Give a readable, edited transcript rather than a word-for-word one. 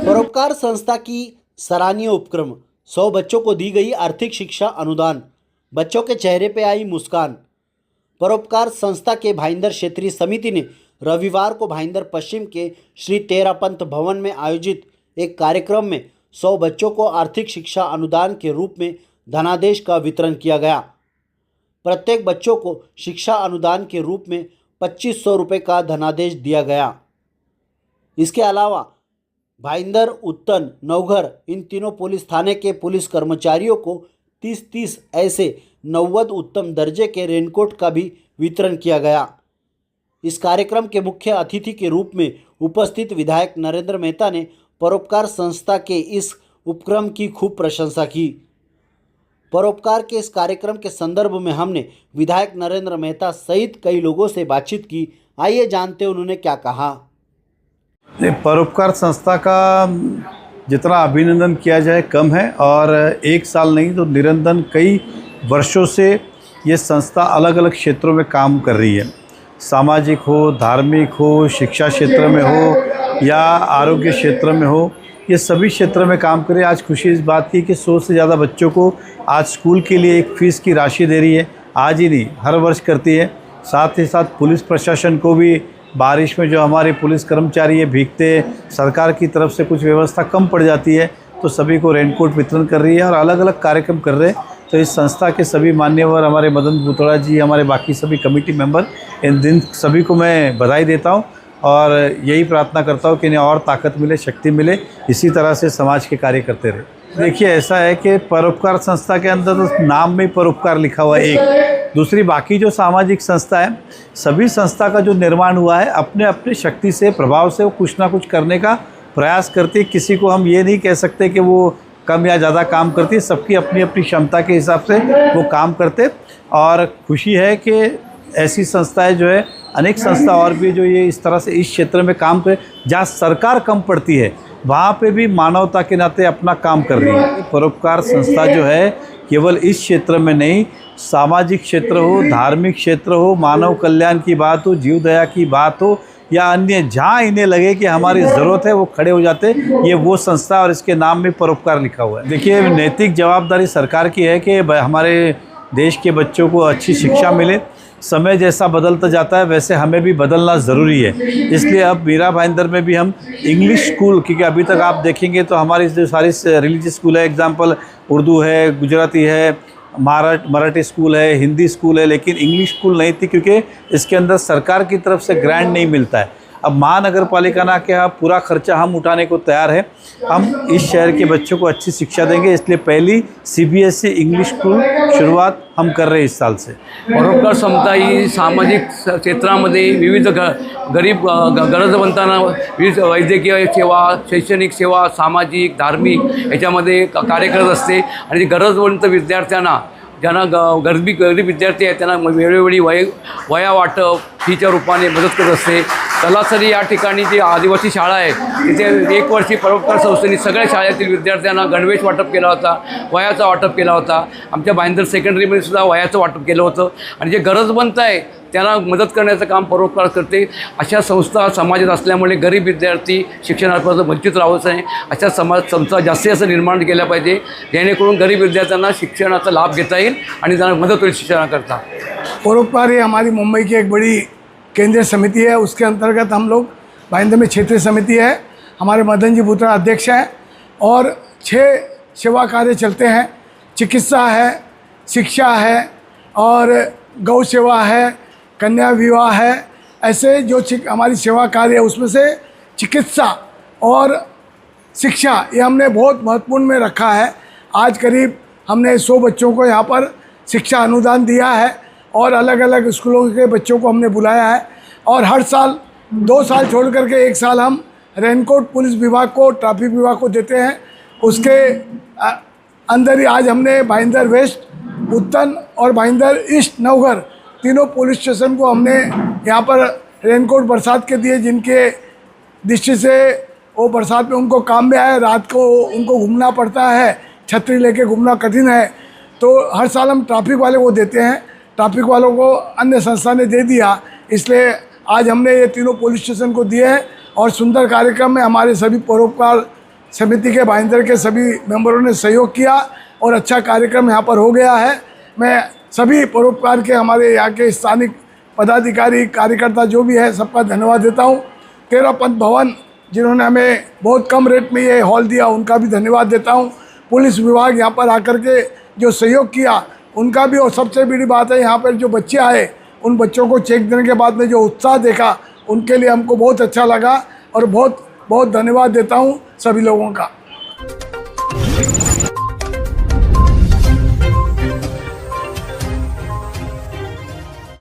परोपकार संस्था की सराहनीय उपक्रम, 100 बच्चों को दी गई आर्थिक शिक्षा अनुदान, बच्चों के चेहरे पे आई मुस्कान। परोपकार संस्था के भाईंदर क्षेत्रीय समिति ने रविवार को भाईंदर पश्चिम के श्री तेरापंथ भवन में आयोजित एक कार्यक्रम में 100 बच्चों को आर्थिक शिक्षा अनुदान के रूप में धनादेश का वितरण किया गया। प्रत्येक बच्चों को शिक्षा अनुदान के रूप में 2500 रुपये का धनादेश दिया गया। इसके अलावा भाईंदर, उत्तन, नवघर इन तीनों पुलिस थाने के पुलिस कर्मचारियों को 30-30 ऐसे 90 उत्तम दर्जे के रेनकोट का भी वितरण किया गया। इस कार्यक्रम के मुख्य अतिथि के रूप में उपस्थित विधायक नरेंद्र मेहता ने परोपकार संस्था के इस उपक्रम की खूब प्रशंसा की। परोपकार के इस कार्यक्रम के संदर्भ में हमने विधायक नरेंद्र मेहता सहित कई लोगों से बातचीत की। आइए जानते हैं उन्होंने क्या कहा। परोपकार संस्था का जितना अभिनंदन किया जाए कम है, और एक साल नहीं तो निरंतर कई वर्षों से ये संस्था अलग अलग क्षेत्रों में काम कर रही है। सामाजिक हो, धार्मिक हो, शिक्षा क्षेत्र में हो या आरोग्य क्षेत्र में हो, ये सभी क्षेत्र में काम कर रही है। आज खुशी इस बात की कि 100 से ज़्यादा बच्चों को आज स्कूल के लिए एक फ़ीस की राशि दे रही है। आज ही नहीं, हर वर्ष करती है। साथ ही साथ पुलिस प्रशासन को भी बारिश में जो हमारे पुलिस कर्मचारी है भीगते, सरकार की तरफ से कुछ व्यवस्था कम पड़ जाती है तो सभी को रेनकोट वितरण कर रही है और अलग अलग कार्यक्रम कर रहे हैं। तो इस संस्था के सभी मान्यवर, हमारे मदन बुतड़ा जी, हमारे बाकी सभी कमेटी मेंबर, इन दिन सभी को मैं बधाई देता हूं और यही प्रार्थना करता हूं कि इन्हें और ताकत मिले, शक्ति मिले, इसी तरह से समाज के कार्य करते रहे। देखिए, ऐसा है कि परोपकार संस्था के अंदर तो नाम में परोपकार लिखा हुआ है एक। दूसरी बाकी जो सामाजिक संस्था है, सभी संस्था का जो निर्माण हुआ है अपने अपने शक्ति से, प्रभाव से वो कुछ ना कुछ करने का प्रयास करती है। किसी को हम ये नहीं कह सकते कि वो कम या ज़्यादा काम करती है, सबकी अपनी अपनी क्षमता के हिसाब से वो काम करते। और खुशी है कि ऐसी संस्थाएं जो है, अनेक संस्था और भी जो ये इस तरह से इस क्षेत्र में काम करे, जहाँ सरकार कम पड़ती है वहाँ पे भी मानवता के नाते अपना काम कर रही है। परोपकार संस्था जो है केवल इस क्षेत्र में नहीं, सामाजिक क्षेत्र हो, धार्मिक क्षेत्र हो, मानव कल्याण की बात हो, जीव दया की बात हो या अन्य जहाँ इन्हें लगे कि हमारी ज़रूरत है वो खड़े हो जाते, ये वो संस्था और इसके नाम में परोपकार लिखा हुआ है। देखिए, नैतिक जवाबदारी सरकार की है कि हमारे देश के बच्चों को अच्छी शिक्षा मिले। समय जैसा बदलता जाता है वैसे हमें भी बदलना ज़रूरी है। इसलिए अब मीरा भाईंदर में भी हम इंग्लिश स्कूल, क्योंकि अभी तक आप देखेंगे तो हमारी जो सारी रिलीजियस स्कूल है, एग्जाम्पल उर्दू है, गुजराती है, मराठी स्कूल है, हिंदी स्कूल है, लेकिन इंग्लिश स्कूल नहीं थी क्योंकि इसके अंदर सरकार की तरफ से ग्रांट नहीं मिलता है। अब महानगर पालिका ना के पूरा खर्चा हम उठाने को तैयार है। हम इस शहर के बच्चों को अच्छी शिक्षा देंगे, इसलिए पहली CBSE इंग्लिश स्कूल शुरुआत हम कर रहे हैं इस साल से। परोपकार संस्था ही सामाजिक क्षेत्रामध्ये विविध गरीब गरजवंतांना विविध वैद्यकीय सेवा, शैक्षणिक सेवा, सामाजिक, धार्मिक याच्यामध्ये कार्य करत असते आणि गरजवंत विद्यार्थ्यांना, ज्यांना गरीब विद्यार्थी आहेत त्यांना वेळोवेळी वया वाटप, फीच्या रूपाने मदत करत असते। तलासरी या ठिकाणी जी आदिवासी शाळा आहे तिथे 1 वर्षी परोपकार संस्थेने सगळ्या शाळेतील विद्यार्थ्यांना गणवेश वाटप केला होता, वयाचा वाटप केला होता। आमच्या भाईंदर सेकंडरीमध्ये सुद्धा वयाचं वाटप केलं होतं आणि जे गरजवंत आहे त्यांना मदत करण्याचं काम परोपकार करते। अशा संस्था समाजात असल्यामुळे गरीब विद्यार्थी शिक्षणापासून वंचित राहूच नाही, अशा संस्था जास्तीत जास्त निर्माण केल्या पाहिजे, जेणेकरून गरीब विद्यार्थ्यांना शिक्षणाचा लाभ घेता येईल आणि त्यांना मदत होईल शिक्षणाकरता। परोपकार ये हमारी मुंबई की एक बड़ी केंद्रीय समिति है, उसके अंतर्गत हम लोग भाईंदर में क्षेत्रीय समिति है, हमारे मदन जी बुतरा अध्यक्ष हैं और 6 सेवा कार्य चलते हैं। चिकित्सा है, शिक्षा है और गौ सेवा है, कन्या विवाह है। ऐसे जो हमारी सेवा कार्य है उसमें से चिकित्सा और शिक्षा ये हमने बहुत महत्वपूर्ण में रखा है। आज करीब हमने 100 बच्चों को यहाँ पर शिक्षा अनुदान दिया है और अलग अलग स्कूलों के बच्चों को हमने बुलाया है और हर साल 2 साल छोड़ करके 1 साल हम रेनकोट पुलिस विभाग को, ट्रैफिक विभाग को देते हैं। उसके अंदर ही आज हमने भाईंदर वेस्ट, उत्तन और भाईंदर ईस्ट, नवघर तीनों पुलिस स्टेशन को हमने यहाँ पर रेनकोट बरसात के दिए, जिनके दृष्टि से वो बरसात में उनको काम में आए। रात को उनको घूमना पड़ता है, छतरी लेके घूमना कठिन है, तो हर साल हम ट्रैफिक वाले को देते हैं। ट्रैफिक वालों को अन्य संस्था ने दे दिया, इसलिए आज हमने ये तीनों पुलिस स्टेशन को दिए हैं और सुंदर कार्यक्रम में हमारे सभी परोपकार समिति के भाईंदर के सभी मेंबरों ने सहयोग किया और अच्छा कार्यक्रम यहाँ पर हो गया है। मैं सभी परोपकार के हमारे यहाँ के स्थानिक पदाधिकारी कार्यकर्ता जो भी है सबका धन्यवाद देता हूँ। 13 पंथ भवन जिन्होंने हमें बहुत कम रेट में ये हॉल दिया उनका भी धन्यवाद देता हूँ। पुलिस विभाग यहाँ पर आकर के जो सहयोग किया उनका भी, और सबसे बड़ी बात है यहाँ पर जो बच्चे आए उन बच्चों को चेक देने के बाद में जो उत्साह देखा उनके लिए हमको बहुत अच्छा लगा और बहुत बहुत धन्यवाद देता हूँ सभी लोगों का।